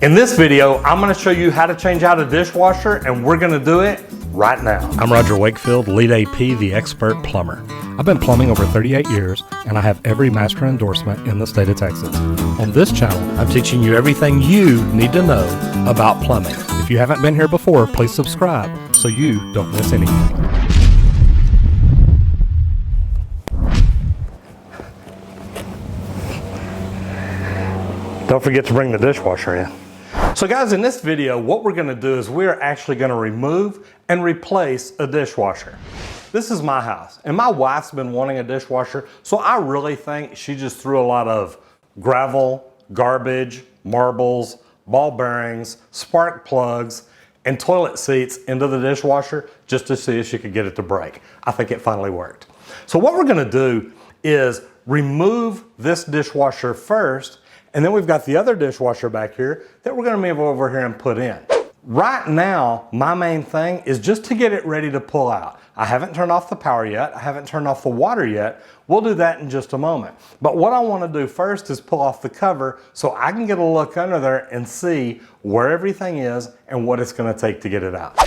In this video, I'm going to show you how to change out a dishwasher, and we're going to do it right now. I'm Roger Wakefield, Lead AP, the expert plumber. I've been plumbing over 38 years, and I have every master endorsement in the state of Texas. On this channel, I'm teaching you everything you need to know about plumbing. If you haven't been here before, please subscribe so you don't miss anything. Don't forget to bring the dishwasher in. So guys, in this video, what we're gonna do is we're actually gonna remove and replace a dishwasher. This is my house, and my wife's been wanting a dishwasher, so I really think she just threw a lot of gravel, garbage, marbles, ball bearings, spark plugs, and toilet seats into the dishwasher just to see if she could get it to break. I think it finally worked. So what we're gonna do is remove this dishwasher first, and then we've got the other dishwasher back here that we're gonna move over here and put in. Right now, my main thing is just to get it ready to pull out. I haven't turned off the power yet. I haven't turned off the water yet. We'll do that in just a moment. But what I wanna do first is pull off the cover so I can get a look under there and see where everything is and what it's gonna take to get it out.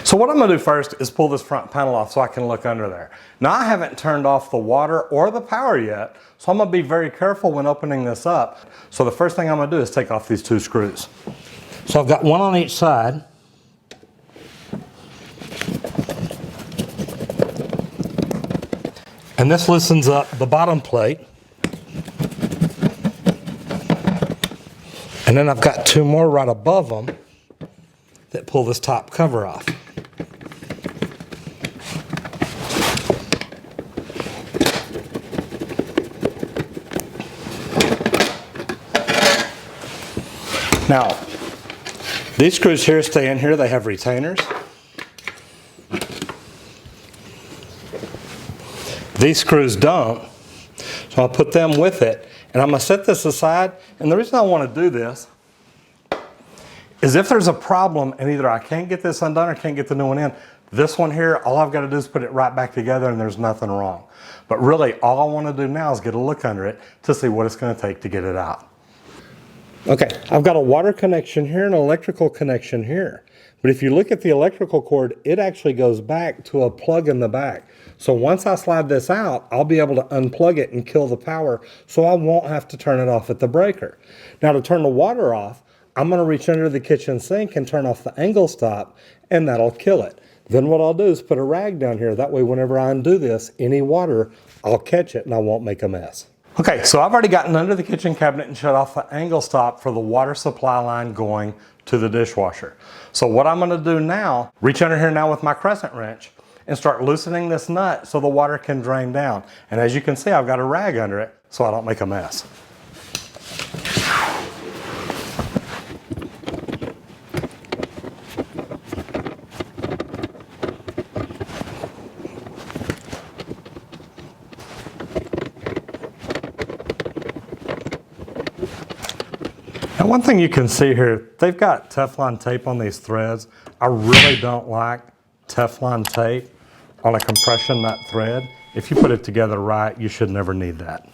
So what I'm gonna do first is pull this front panel off so I can look under there. Now I haven't turned off the water or the power yet, so I'm gonna be very careful when opening this up. So the first thing I'm gonna do is take off these two screws. So I've got one on each side. And this loosens up the bottom plate. And then I've got two more right above them that pull this top cover off. Now, these screws here stay in here. They have retainers. These screws don't, so I'll put them with it. And I'm gonna set this aside, and the reason I wanna do this is if there's a problem and either I can't get this undone or can't get the new one in, this one here, all I've gotta do is put it right back together and there's nothing wrong. But really, all I wanna do now is get a look under it to see what it's gonna take to get it out. Okay, I've got a water connection here and an electrical connection here. But if you look at the electrical cord, it actually goes back to a plug in the back. So once I slide this out, I'll be able to unplug it and kill the power so I won't have to turn it off at the breaker. Now to turn the water off, I'm gonna reach under the kitchen sink and turn off the angle stop, and that'll kill it. Then what I'll do is put a rag down here. That way whenever I undo this, any water, I'll catch it and I won't make a mess. Okay, so I've already gotten under the kitchen cabinet and shut off the angle stop for the water supply line going to the dishwasher. So what I'm gonna do now, reach under here now with my crescent wrench and start loosening this nut so the water can drain down. And as you can see, I've got a rag under it so I don't make a mess. Now one thing you can see here, they've got Teflon tape on these threads. I really don't like Teflon tape on a compression nut thread. If you put it together right, you should never need that.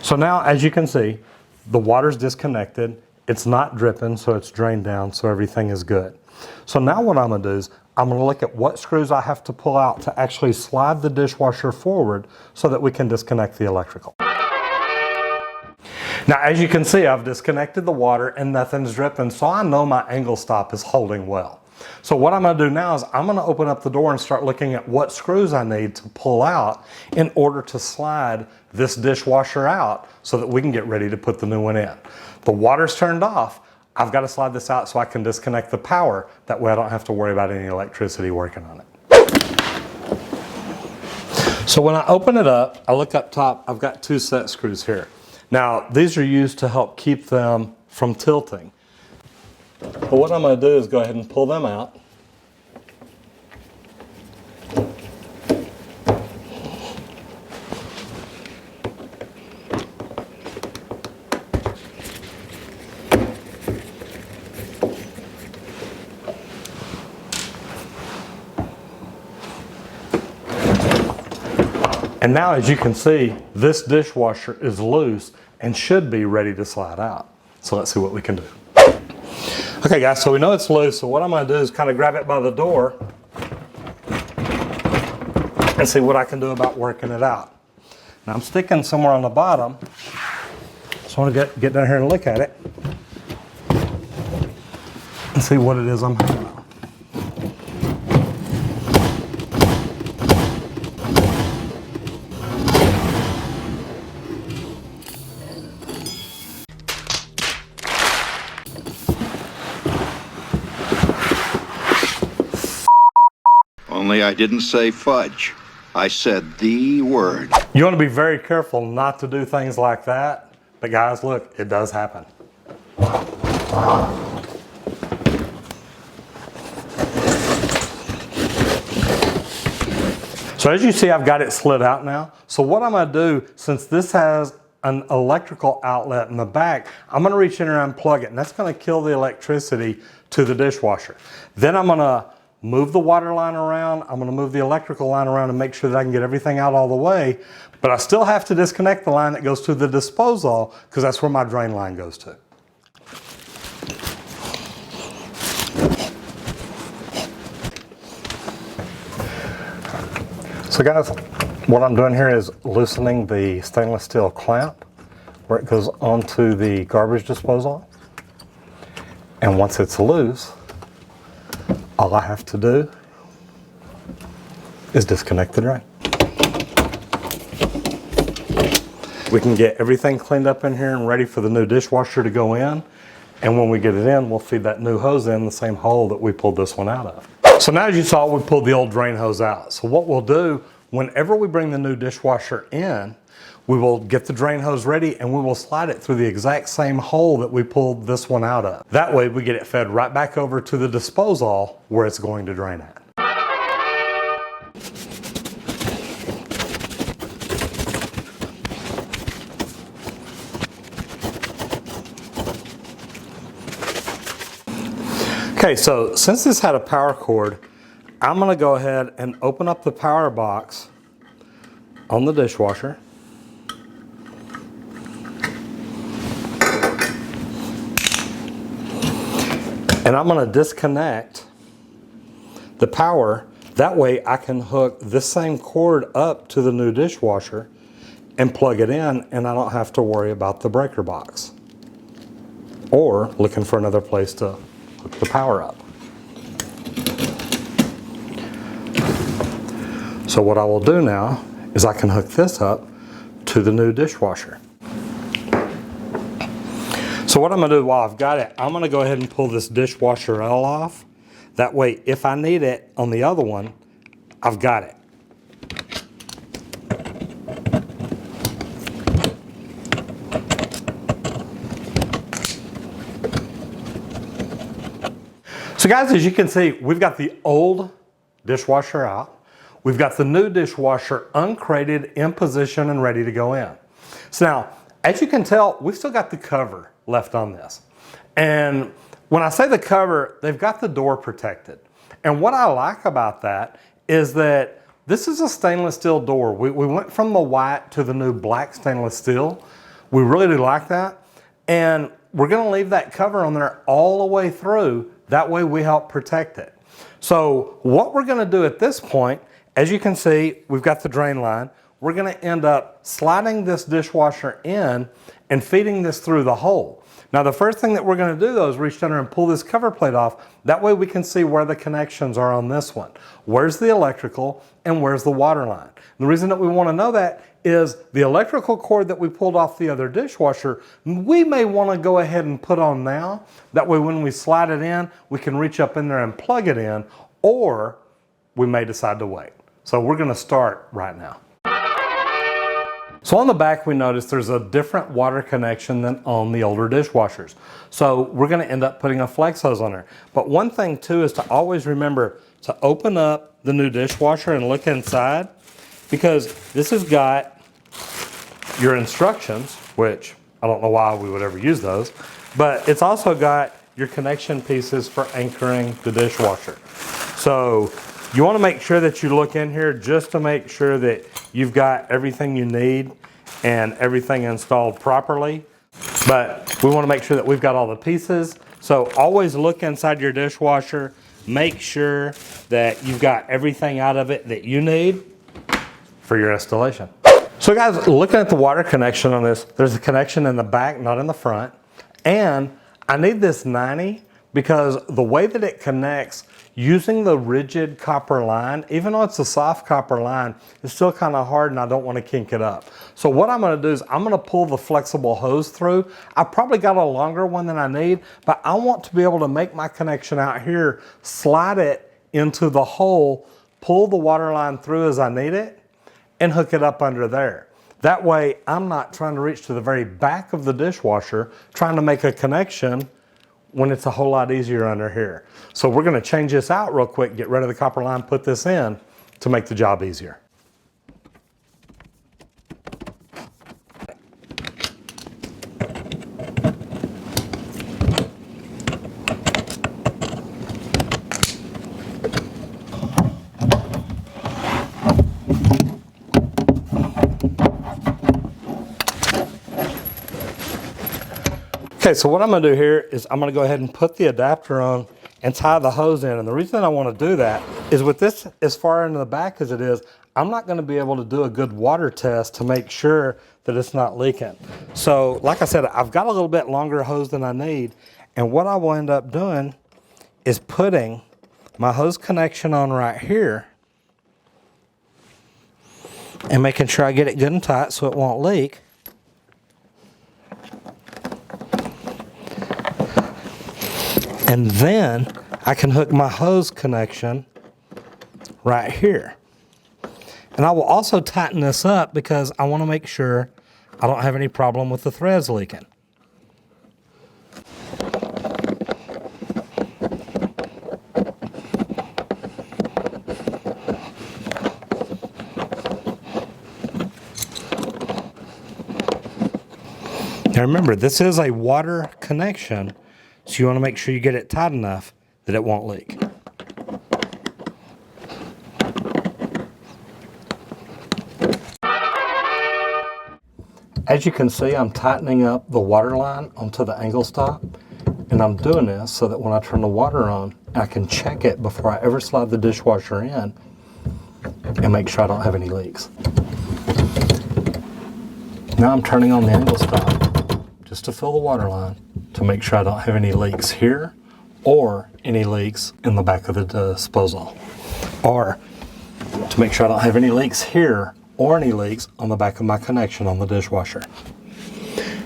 So now, as you can see, the water's disconnected. It's not dripping, so it's drained down, so everything is good. So now what I'm gonna do is, I'm gonna look at what screws I have to pull out to actually slide the dishwasher forward so that we can disconnect the electrical. Now, as you can see, I've disconnected the water and nothing's dripping, so I know my angle stop is holding well. So what I'm gonna do now is I'm gonna open up the door and start looking at what screws I need to pull out in order to slide this dishwasher out so that we can get ready to put the new one in. The water's turned off. I've got to slide this out so I can disconnect the power. That way I don't have to worry about any electricity working on it. So when I open it up, I look up top, I've got two set screws here. Now, these are used to help keep them from tilting. But what I'm going to do is go ahead and pull them out. And now, as you can see, this dishwasher is loose and should be ready to slide out. So let's see what we can do. Okay guys, so we know it's loose, so what I'm gonna do is kind of grab it by the door and see what I can do about working it out. Now I'm sticking somewhere on the bottom, so I want to get down here and look at it and see what it is I'm having. Only I didn't say fudge. I said the word. You want to be very careful not to do things like that. But guys, look, it does happen. So as you see, I've got it slid out now. So what I'm going to do, since this has an electrical outlet in the back, I'm going to reach in and unplug it, and that's going to kill the electricity to the dishwasher. Then I'm going to move the water line around, I'm going to move the electrical line around and make sure that I can get everything out all the way, but I still have to disconnect the line that goes to the disposal because that's where my drain line goes to. So guys, what I'm doing here is loosening the stainless steel clamp where it goes onto the garbage disposal, and once it's loose, all I have to do is disconnect the drain. We can get everything cleaned up in here and ready for the new dishwasher to go in. And when we get it in, we'll feed that new hose in the same hole that we pulled this one out of. So now as you saw, we pulled the old drain hose out. So what we'll do, whenever we bring the new dishwasher in, we will get the drain hose ready and we will slide it through the exact same hole that we pulled this one out of. That way we get it fed right back over to the disposal where it's going to drain at. Okay, so since this had a power cord, I'm going to go ahead and open up the power box on the dishwasher. And I'm going to disconnect the power. That way I can hook this same cord up to the new dishwasher and plug it in, and I don't have to worry about the breaker box or looking for another place to hook the power up. So what I will do now is I can hook this up to the new dishwasher. So what I'm going to do while I've got it, I'm going to go ahead and pull this dishwasher L off. That way, if I need it on the other one, I've got it. So guys, as you can see, we've got the old dishwasher out. We've got the new dishwasher uncrated, in position, and ready to go in. So now, as you can tell, we've still got the cover left on this. And when I say the cover, they've got the door protected. And what I like about that is that this is a stainless steel door. We went from the white to the new black stainless steel. We really do like that. And we're gonna leave that cover on there all the way through. That way we help protect it. So what we're gonna do at this point, as you can see, we've got the drain line. We're gonna end up sliding this dishwasher in and feeding this through the hole. Now the first thing that we're gonna do though is reach down there and pull this cover plate off. That way we can see where the connections are on this one. Where's the electrical and where's the water line? The reason that we wanna know that is the electrical cord that we pulled off the other dishwasher, we may wanna go ahead and put on now. That way when we slide it in, we can reach up in there and plug it in, or we may decide to wait. So we're gonna start right now. So on the back, we notice there's a different water connection than on the older dishwashers. So we're gonna end up putting a flex hose on there. But one thing too is to always remember to open up the new dishwasher and look inside, because this has got your instructions, which I don't know why we would ever use those, but it's also got your connection pieces for anchoring the dishwasher. So you want to make sure that you look in here just to make sure that you've got everything you need. and everything installed properly. But we want to make sure that we've got all the pieces. So always look inside your dishwasher. Make sure that you've got everything out of it that you need for your installation. So guys, looking at the water connection on this, there's a connection in the back, not in the front. And I need this 90 because the way that it connects using the rigid copper line, even though it's a soft copper line, it's still kind of hard and I don't want to kink it up. So what I'm going to do is I'm going to pull the flexible hose through. I probably got a longer one than I need, but I want to be able to make my connection out here, slide it into the hole, pull the water line through as I need it, and hook it up under there. That way I'm not trying to reach to the very back of the dishwasher trying to make a connection when it's a whole lot easier under here. So we're going to change this out real quick, get rid of the copper line, put this in to make the job easier. Okay, so what I'm going to do here is I'm going to go ahead and put the adapter on and tie the hose in. And the reason I want to do that is with this as far into the back as it is, I'm not going to be able to do a good water test to make sure that it's not leaking. So like I said, I've got a little bit longer hose than I need. And what I will end up doing is putting my hose connection on right here and making sure I get it good and tight so it won't leak. And then I can hook my hose connection right here. And I will also tighten this up because I want to make sure I don't have any problem with the threads leaking. Now remember, this is a water connection. So you want to make sure you get it tight enough that it won't leak. As you can see, I'm tightening up the water line onto the angle stop, and I'm doing this so that when I turn the water on, I can check it before I ever slide the dishwasher in and make sure I don't have any leaks. Now I'm turning on the angle stop just to fill the water line to make sure I don't have any leaks here or any leaks in the back of the disposal, or to make sure I don't have any leaks here or any leaks on the back of my connection on the dishwasher.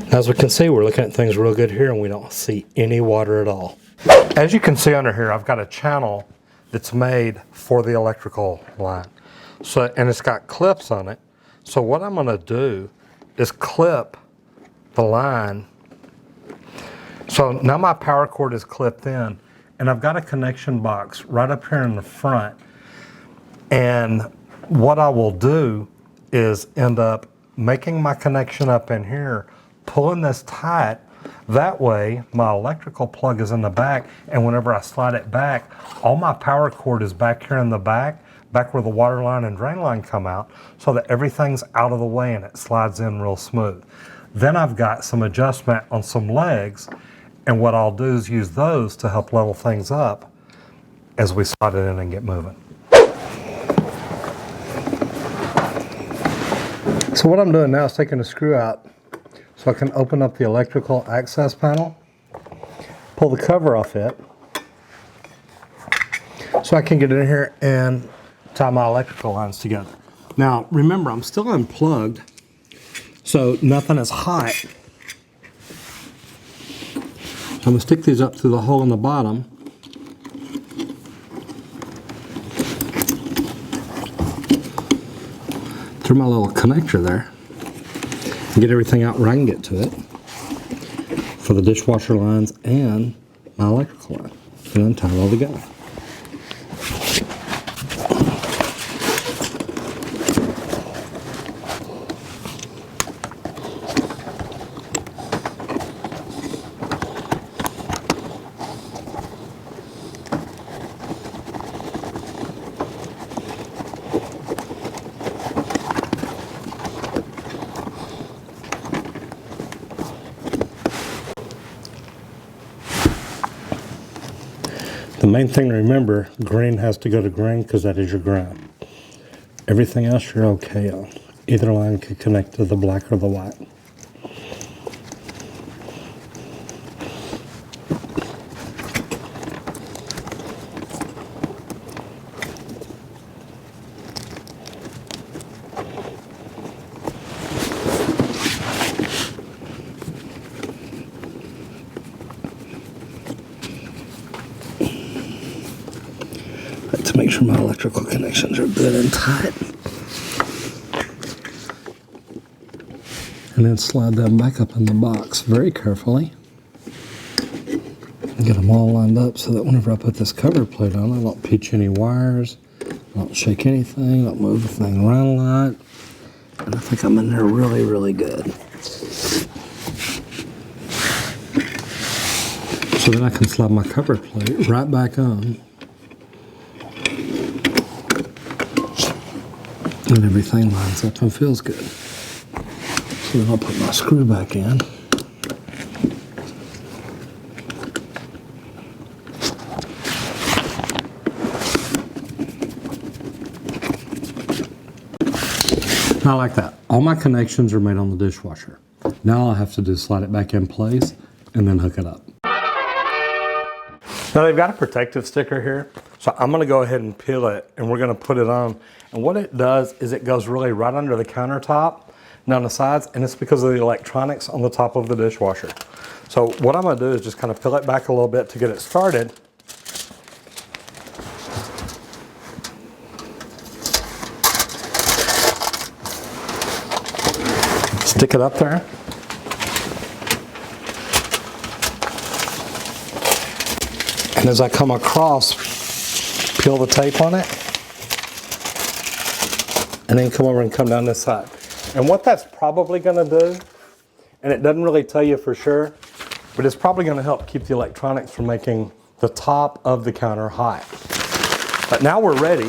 Now, as we can see, we're looking at things real good here and we don't see any water at all. As you can see under here, I've got a channel that's made for the electrical line. So, and it's got clips on it. So what I'm gonna do is clip the line. So now my power cord is clipped in and I've got a connection box right up here in the front. And what I will do is end up making my connection up in here, pulling this tight. That way my electrical plug is in the back, and whenever I slide it back, all my power cord is back here in the back where the water line and drain line come out, so that everything's out of the way and it slides in real smooth. Then I've got some adjustment on some legs, and what I'll do is use those to help level things up as we slide it in and get moving. So what I'm doing now is taking the screw out so I can open up the electrical access panel, pull the cover off it, so I can get in here and tie my electrical lines together. Now remember, I'm still unplugged, so nothing is hot. So I'm going to stick these up through the hole in the bottom. Through my little connector there. And get everything out where I can get to it. For the dishwasher lines and my electrical line. And then tie it all together. The main thing to remember, green has to go to green because that is your ground. Everything else you're okay on. Either line can connect to the black or the white. To make sure my electrical connections are good and tight. And then slide them back up in the box very carefully. And get them all lined up so that whenever I put this cover plate on, I don't pinch any wires, I don't shake anything, I don't move the thing around a lot. And I think I'm in there really, really good. So then I can slide my cover plate right back on. And everything lines up and feels good. So then I'll put my screw back in. I like that. All my connections are made on the dishwasher. Now all I have to do is slide it back in place and then hook it up. Now they've got a protective sticker here, so I'm gonna go ahead and peel it and we're gonna put it on. And what it does is it goes really right under the countertop down the sides, and it's because of the electronics on the top of the dishwasher. So what I'm gonna do is just kind of peel it back a little bit to get it started. Stick it up there. And as I come across, peel the tape on it, and then come over and come down this side. And what that's probably gonna do, and it doesn't really tell you for sure, but it's probably gonna help keep the electronics from making the top of the counter hot. But now we're ready.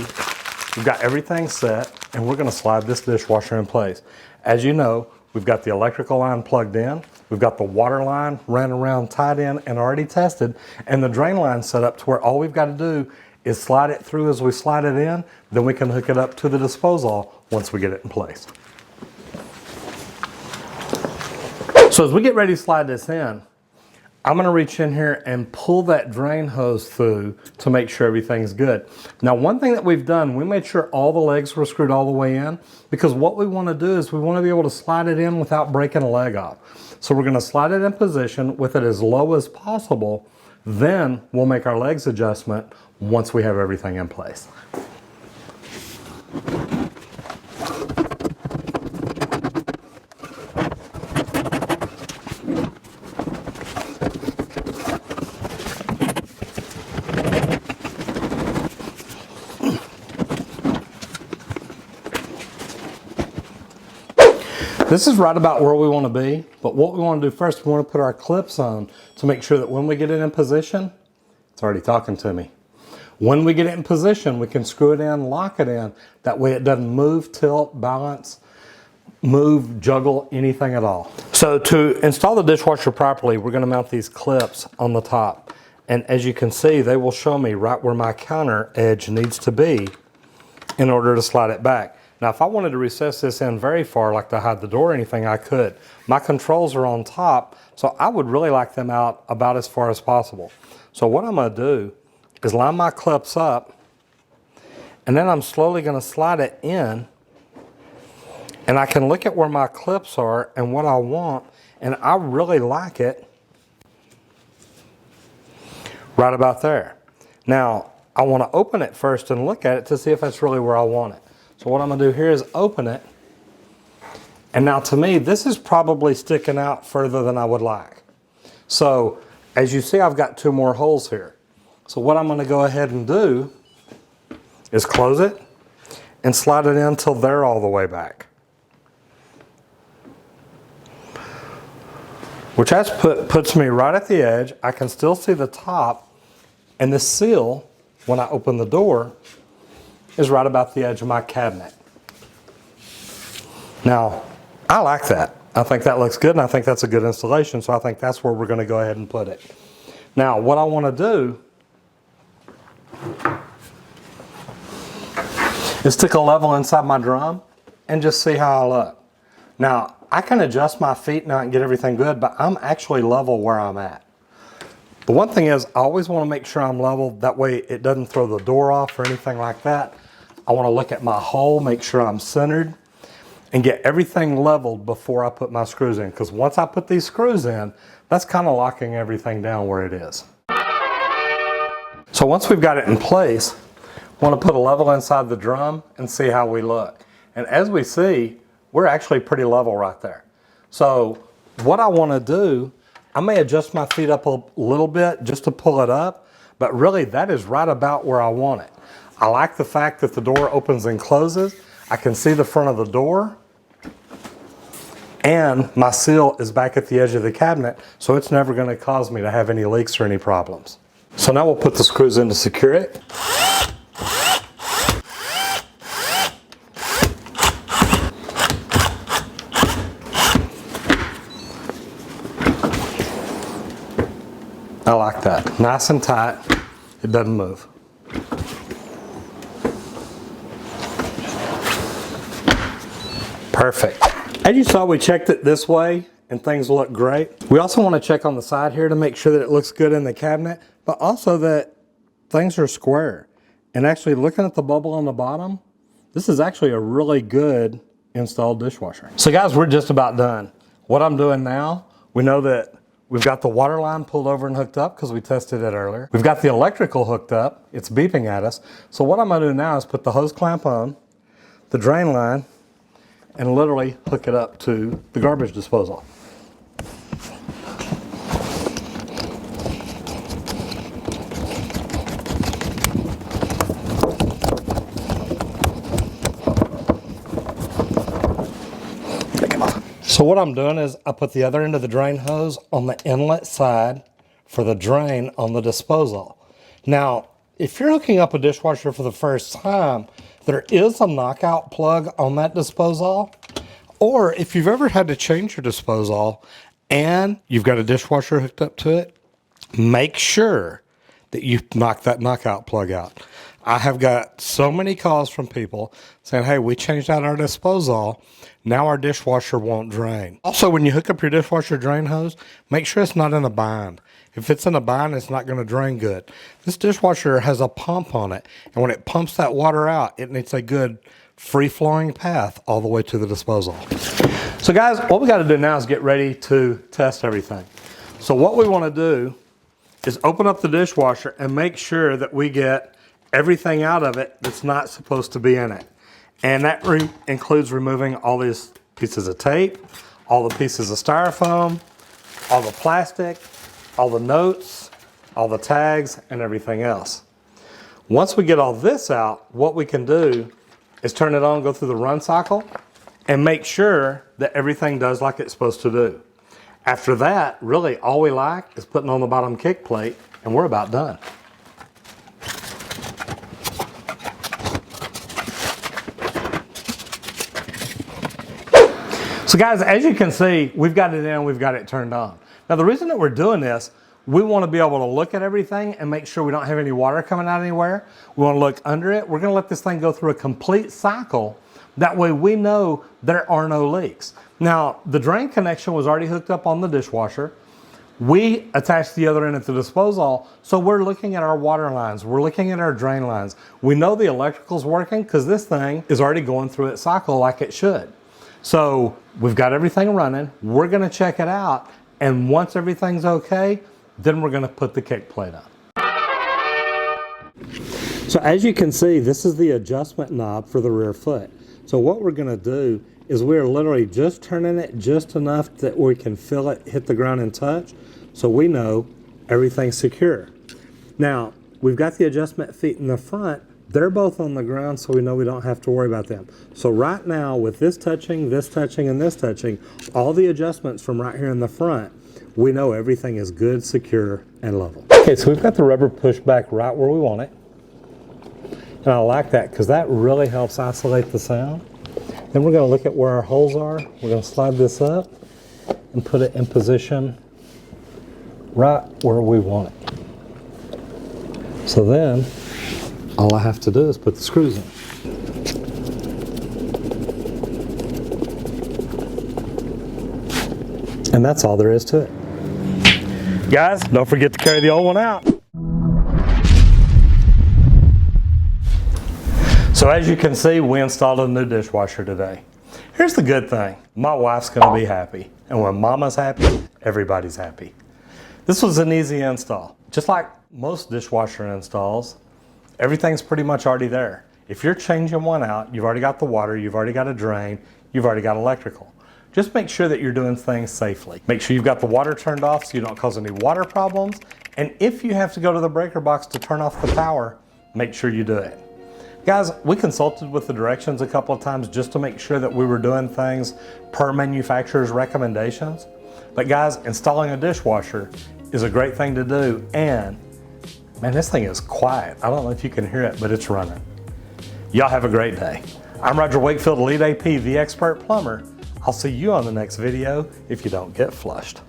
We've got everything set, and we're gonna slide this dishwasher in place. As you know, we've got the electrical line plugged in, we've got the water line ran around, tied in, and already tested, and the drain line set up to where all we've got to do is slide it through as we slide it in, then we can hook it up to the disposal once we get it in place. So as we get ready to slide this in, I'm gonna reach in here and pull that drain hose through to make sure everything's good. Now, one thing that we've done, we made sure all the legs were screwed all the way in, because what we wanna do is we wanna be able to slide it in without breaking a leg off. So we're gonna slide it in position with it as low as possible, then we'll make our legs adjustment once we have everything in place. This is right about where we want to be, but what we want to do first, we want to put our clips on to make sure that when we get it in position, it's already talking to me. When we get it in position, we can screw it in, lock it in. That way it doesn't move, tilt, balance, move, juggle, anything at all. So to install the dishwasher properly, we're going to mount these clips on the top. And as you can see, they will show me right where my counter edge needs to be in order to slide it back. Now, if I wanted to recess this in very far, like to hide the door or anything, I could. My controls are on top, so I would really like them out about as far as possible. So what I'm gonna do is line my clips up, and then I'm slowly gonna slide it in, and I can look at where my clips are and what I want, and I really like it right about there. Now, I wanna open it first and look at it to see if that's really where I want it. So what I'm gonna do here is open it. And now to me, this is probably sticking out further than I would like. So as you see, I've got 2 more holes here. So what I'm gonna go ahead and do is close it and slide it in until they're all the way back. Which puts me right at the edge. I can still see the top, and the seal, when I open the door, is right about the edge of my cabinet. Now, I like that. I think that looks good, and I think that's a good installation, so I think that's where we're gonna go ahead and put it. Now, what I wanna do is stick a level inside my drum and just see how I look. Now, I can adjust my feet now and get everything good, but I'm actually level where I'm at. The one thing is, I always want to make sure I'm level. That way it doesn't throw the door off or anything like that. I want to look at my hole, make sure I'm centered, and get everything leveled before I put my screws in. Because once I put these screws in, that's kind of locking everything down where it is. So once we've got it in place, I want to put a level inside the drum and see how we look. And as we see, we're actually pretty level right there. So what I want to do, I may adjust my feet up a little bit just to pull it up, but really that is right about where I want it. I like the fact that the door opens and closes. I can see the front of the door, and my seal is back at the edge of the cabinet, so it's never going to cause me to have any leaks or any problems. So now we'll put the screws in to secure it. I like that. Nice and tight. It doesn't move. Perfect. As you saw, we checked it this way and things look great. We also want to check on the side here to make sure that it looks good in the cabinet, but also that things are square. And actually looking at the bubble on the bottom, this is actually a really good installed dishwasher. So guys, we're just about done. What I'm doing now, we know that we've got the water line pulled over and hooked up because we tested it earlier. We've got the electrical hooked up. It's beeping at us. So what I'm going to do now is put the hose clamp on, the drain line, and literally hook it up to the garbage disposal. So what I'm doing is I put the other end of the drain hose on the inlet side for the drain on the disposal. Now, if you're hooking up a dishwasher for the first time, there is a knockout plug on that disposal. Or if you've ever had to change your disposal and you've got a dishwasher hooked up to it, make sure that you knock that knockout plug out. I have got so many calls from people saying, hey, we changed out our disposal. Now our dishwasher won't drain. Also, when you hook up your dishwasher drain hose, make sure it's not in a bind. If it's in a bind, it's not going to drain good. This dishwasher has a pump on it, and when it pumps that water out, it needs a good free-flowing path all the way to the disposal. So guys, what we got to do now is get ready to test everything. So what we want to do is open up the dishwasher and make sure that we get everything out of it that's not supposed to be in it. And that includes removing all these pieces of tape, all the pieces of styrofoam, all the plastic, all the notes, all the tags, and everything else. Once we get all this out, what we can do is turn it on, go through the run cycle, and make sure that everything does like it's supposed to do. After that, really all we like is putting on the bottom kick plate, and we're about done. So guys, as you can see, we've got it in, we've got it turned on. Now the reason that we're doing this, we want to be able to look at everything and make sure we don't have any water coming out anywhere. We want to look under it. We're going to let this thing go through a complete cycle. That way we know there are no leaks. Now, the drain connection was already hooked up on the dishwasher. We attached the other end at the disposal, so we're looking at our water lines. We're looking at our drain lines. We know the electrical's working because this thing is already going through its cycle like it should. So we've got everything running. We're going to check it out. And once everything's okay, then we're going to put the kick plate up. So as you can see, this is the adjustment knob for the rear foot. So what we're going to do is we're literally just turning it just enough that we can feel it hit the ground and touch, so we know everything's secure. Now, we've got the adjustment feet in the front. They're both on the ground, so we know we don't have to worry about them. So right now, with this touching, and this touching, all the adjustments from right here in the front, we know everything is good, secure, and level. Okay, so we've got the rubber pushed back right where we want it. And I like that because that really helps isolate the sound. Then we're going to look at where our holes are. We're going to slide this up and put it in position right where we want it. So then, all I have to do is put the screws in. And that's all there is to it. Guys, don't forget to carry the old one out. So as you can see, we installed a new dishwasher today. Here's the good thing. My wife's gonna be happy. And when mama's happy, everybody's happy. This was an easy install. Just like most dishwasher installs, everything's pretty much already there. If you're changing one out, you've already got the water, you've already got a drain, you've already got electrical. Just make sure that you're doing things safely. Make sure you've got the water turned off so you don't cause any water problems. And if you have to go to the breaker box to turn off the power, make sure you do it. Guys, we consulted with the directions a couple of times just to make sure that we were doing things per manufacturer's recommendations. But guys, installing a dishwasher is a great thing to do, and man, this thing is quiet. I don't know if you can hear it, but it's running. Y'all have a great day. I'm Roger Wakefield, Lead AP, the expert plumber. I'll see you on the next video if you don't get flushed.